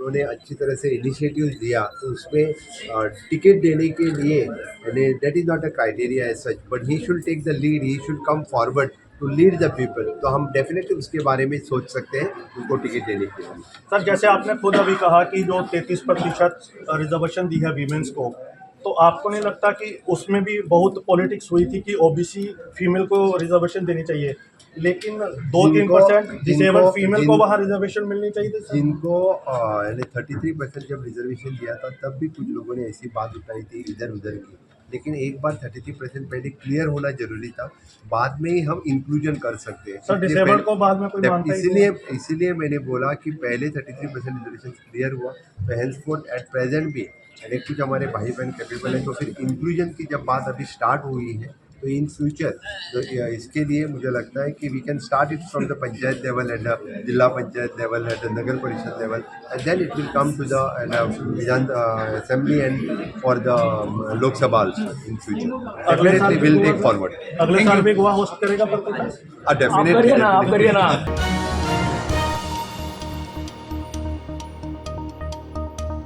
उन्होंने अच्छी तरह से इनिशिएटिव दिया, तो उसमें टिकट देने के लिए that is not a criteria as such, but he should take the lead, he should come forward to lead the people. तो हम डेफिनेटली उसके बारे में सोच सकते हैं उनको टिकट देने के लिए। सर, जैसे आपने खुद अभी कहा कि जो 33% रिजर्वेशन दी है वीमेंस को, तो आपको नहीं लगता कि उसमें भी बहुत पॉलिटिक्स हुई थी कि ओबीसी फीमेल को रिजर्वेशन देनी चाहिए, लेकिन 2-3% डिसेबल्ड फीमेल को वहाँ रिजर्वेशन मिलनी चाहिए थी सर? जिनको यानी 33% जब रिजर्वेशन दिया था तब भी कुछ लोगों ने ऐसी बात उठाई थी इधर उधर की, लेकिन एक बार 33% पहले क्लियर होना जरूरी था, बाद में ही हम इंक्लूजन कर सकते हैं। सर, डिसेबल्ड को बाद में कोई मानता ही नहीं है। इसीलिए मैंने बोला कि पहले 33% रिजर्वेशन क्लियर हुआ, तो हेंसफोर्थ एट प्रेजेंट भी यानी कुछ हमारे भाई बहन कैपेबल हैं, तो फिर इंक्लूजन की जब बात अभी स्टार्ट हुई है, तो इन फ्यूचर तो इसके लिए मुझे लगता है कि we can start it from the panchayat level and zila panchayat level and nagar parishad level, and then it will come to the Vidhan assembly and for the Lok Sabha in future. अगले साल विल टेक फॉरवर्ड। अगले साल भी गोवा होस्ट करेगा पर डेफिनेटली आप करिए ना।